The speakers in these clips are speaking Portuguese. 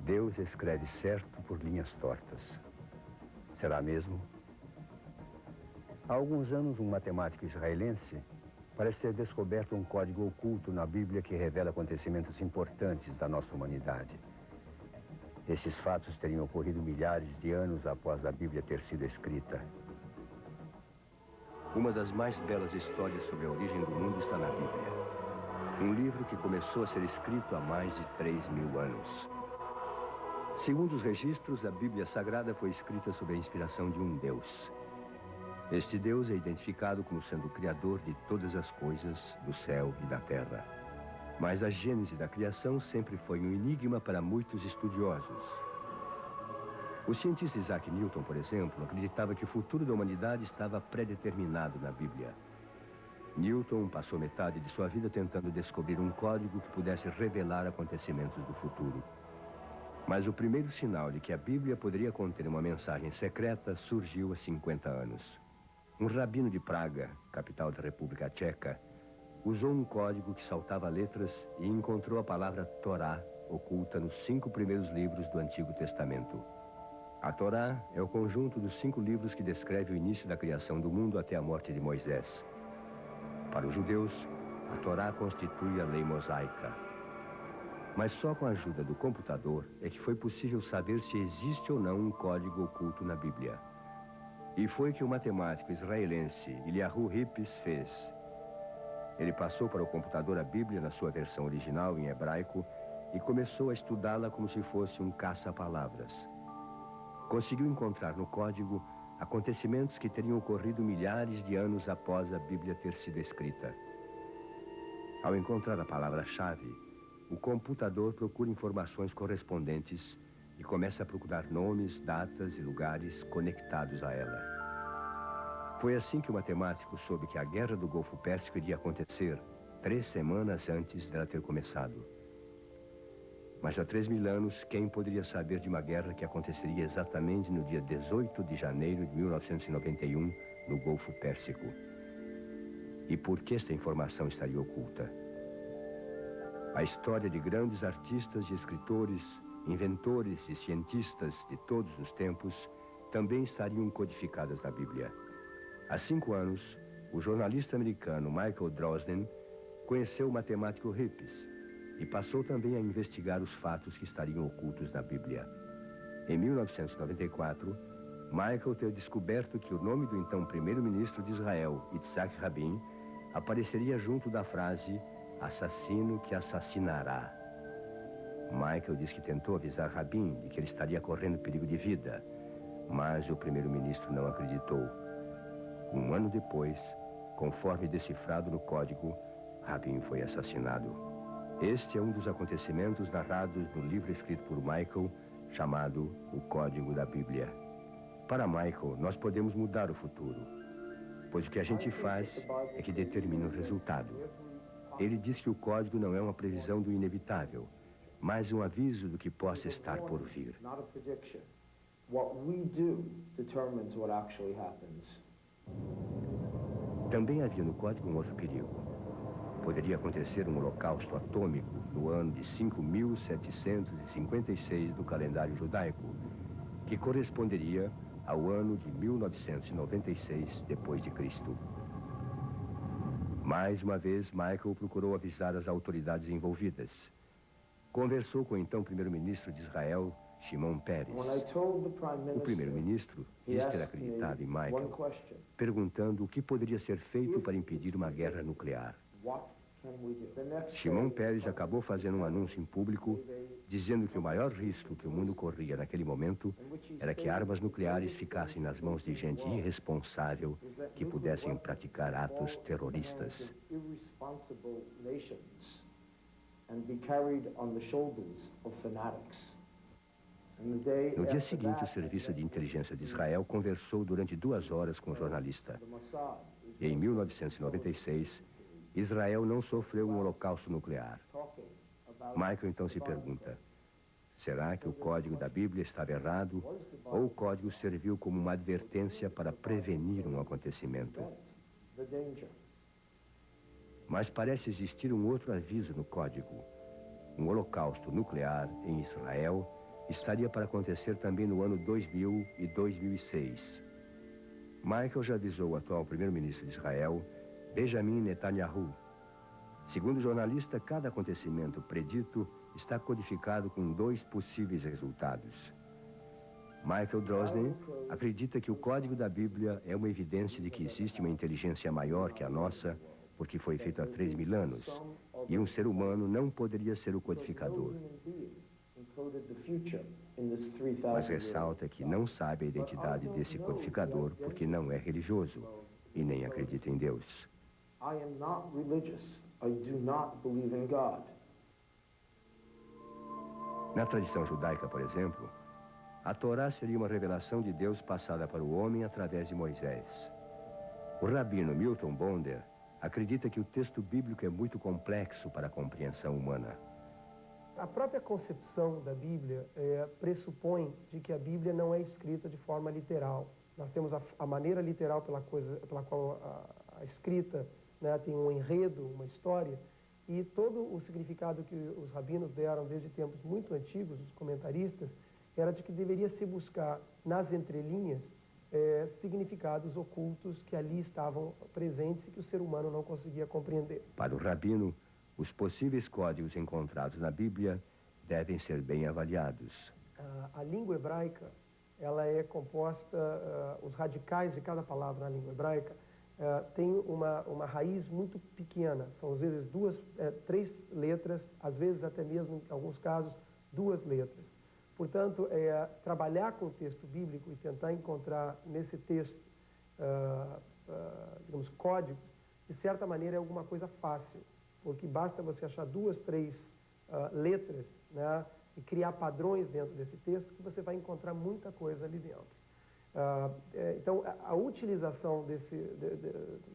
Deus escreve certo por linhas tortas. Será mesmo? Há alguns anos, um matemático israelense parece ter descoberto um código oculto na Bíblia que revela acontecimentos importantes da nossa humanidade. Esses fatos teriam ocorrido milhares de anos após a Bíblia ter sido escrita. Uma das mais belas histórias sobre a origem do mundo está na Bíblia. Um livro que começou a ser escrito há mais de 3.000 anos. Segundo os registros, a Bíblia Sagrada foi escrita sob a inspiração de um Deus. Este Deus é identificado como sendo o Criador de todas as coisas, do céu e da terra. Mas a gênese da criação sempre foi um enigma para muitos estudiosos. O cientista Isaac Newton, por exemplo, acreditava que o futuro da humanidade estava predeterminado na Bíblia. Newton passou metade de sua vida tentando descobrir um código que pudesse revelar acontecimentos do futuro. Mas o primeiro sinal de que a Bíblia poderia conter uma mensagem secreta surgiu há 50 anos. Um rabino de Praga, capital da República Tcheca, usou um código que saltava letras e encontrou a palavra Torá oculta nos 5 primeiros livros do Antigo Testamento. A Torá é o conjunto dos 5 livros que descreve o início da criação do mundo até a morte de Moisés. Para os judeus, a Torá constitui a lei mosaica. Mas só com a ajuda do computador é que foi possível saber se existe ou não um código oculto na Bíblia. E foi que o matemático israelense Eliyahu Rippis fez. Ele passou para o computador a Bíblia na sua versão original em hebraico e começou a estudá-la como se fosse um caça-palavras. Conseguiu encontrar no código acontecimentos que teriam ocorrido milhares de anos após a Bíblia ter sido escrita. Ao encontrar a palavra-chave, o computador procura informações correspondentes e começa a procurar nomes, datas e lugares conectados a ela. Foi assim que o matemático soube que a Guerra do Golfo Pérsico iria acontecer 3 semanas antes dela ter começado. Mas há 3.000 anos, quem poderia saber de uma guerra que aconteceria exatamente no dia 18 de janeiro de 1991, no Golfo Pérsico? E por que esta informação estaria oculta? A história de grandes artistas e escritores, inventores e cientistas de todos os tempos também estariam codificadas na Bíblia. Há 5 anos, o jornalista americano Michael Drosnin conheceu o matemático Rippis e passou também a investigar os fatos que estariam ocultos na Bíblia. Em 1994, Michael teve descoberto que o nome do então primeiro-ministro de Israel, Yitzhak Rabin, apareceria junto da frase "assassino que assassinará". Michael diz que tentou avisar Rabin de que ele estaria correndo perigo de vida, mas o primeiro-ministro não acreditou. 1 ano depois, conforme decifrado no código, Rabin foi assassinado. Este é um dos acontecimentos narrados no livro escrito por Michael, chamado O Código da Bíblia. Para Michael, nós podemos mudar o futuro, pois o que a gente faz é que determina o resultado. Ele diz que o código não é uma previsão do inevitável, mas um aviso do que possa estar por vir. Também havia no código um outro perigo. Poderia acontecer um holocausto atômico no ano de 5.756 do calendário judaico, que corresponderia ao ano de 1996 depois de Cristo. Mais uma vez, Michael procurou avisar as autoridades envolvidas. Conversou com o então primeiro-ministro de Israel, Shimon Peres. O primeiro-ministro disse ter acreditado em Michael, perguntando o que poderia ser feito para impedir uma guerra nuclear. Shimon Peres acabou fazendo um anúncio em público, dizendo que o maior risco que o mundo corria naquele momento era que armas nucleares ficassem nas mãos de gente irresponsável que pudessem praticar atos terroristas. No dia seguinte, o Serviço de Inteligência de Israel conversou durante 2 horas com o jornalista. Em 1996, Israel não sofreu um holocausto nuclear. Michael então se pergunta, será que o código da Bíblia estava errado ou o código serviu como uma advertência para prevenir um acontecimento? Mas parece existir um outro aviso no código. Um holocausto nuclear em Israel estaria para acontecer também no ano 2000 e 2006. Michael já avisou o atual primeiro-ministro de Israel, Benjamin Netanyahu. Segundo o jornalista, cada acontecimento predito está codificado com 2 possíveis resultados. Michael Drosnin acredita que o código da Bíblia é uma evidência de que existe uma inteligência maior que a nossa, porque foi feito há 3.000 anos, e um ser humano não poderia ser o codificador. Mas ressalta que não sabe a identidade desse codificador porque não é religioso e nem acredita em Deus. Na tradição judaica, por exemplo, a Torá seria uma revelação de Deus passada para o homem através de Moisés. O rabino Milton Bonder acredita que o texto bíblico é muito complexo para a compreensão humana. A própria concepção da Bíblia pressupõe de que a Bíblia não é escrita de forma literal. Nós temos a maneira literal pela qual a escrita, né, tem um enredo, uma história, e todo o significado que os rabinos deram desde tempos muito antigos, os comentaristas, era de que deveria se buscar nas entrelinhas significados ocultos que ali estavam presentes e que o ser humano não conseguia compreender. Para o rabino, os possíveis códigos encontrados na Bíblia devem ser bem avaliados. A língua hebraica, ela é composta, os radicais de cada palavra na língua hebraica tem uma raiz muito pequena, são às vezes 3 letras, às vezes até mesmo, em alguns casos, 2 letras. Portanto, trabalhar com o texto bíblico e tentar encontrar nesse texto, digamos, códigos, de certa maneira é alguma coisa fácil, porque basta você achar 2, 3 letras, né, e criar padrões dentro desse texto que você vai encontrar muita coisa ali dentro. Então, a utilização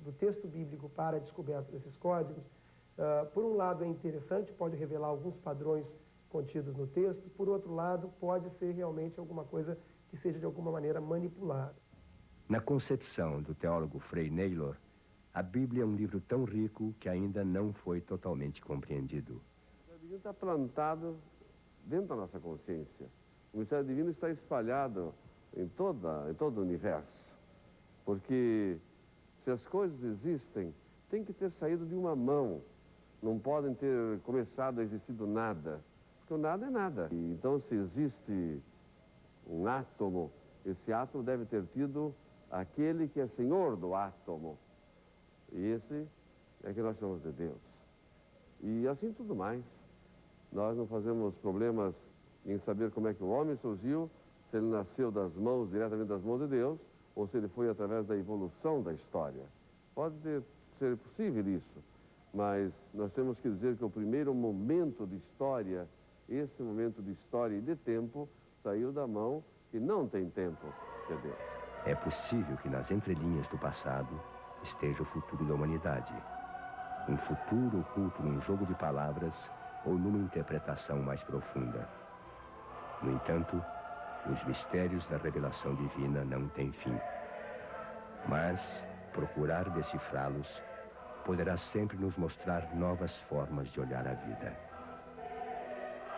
do texto bíblico para a descoberta desses códigos, por um lado é interessante, pode revelar alguns padrões contidos no texto, por outro lado pode ser realmente alguma coisa que seja de alguma maneira manipulada. Na concepção do teólogo Frei Naylor, a Bíblia é um livro tão rico que ainda não foi totalmente compreendido. O mistério divino está plantado dentro da nossa consciência. O mistério divino está espalhado em todo o universo. Porque se as coisas existem, tem que ter saído de uma mão. Não podem ter começado a existir do nada. Porque o nada é nada. E, então, se existe um átomo, esse átomo deve ter tido aquele que é senhor do átomo. E esse é que nós chamamos de Deus. E assim tudo mais. Nós não fazemos problemas em saber como é que o homem surgiu, se ele nasceu diretamente das mãos de Deus, ou se ele foi através da evolução da história. Pode ser possível isso, mas nós temos que dizer que o primeiro momento de história, esse momento de história e de tempo, saiu da mão que não tem tempo, que é Deus. É possível que nas entrelinhas do passado esteja o futuro da humanidade. Um futuro oculto num jogo de palavras ou numa interpretação mais profunda. No entanto, os mistérios da revelação divina não têm fim. Mas procurar decifrá-los poderá sempre nos mostrar novas formas de olhar a vida.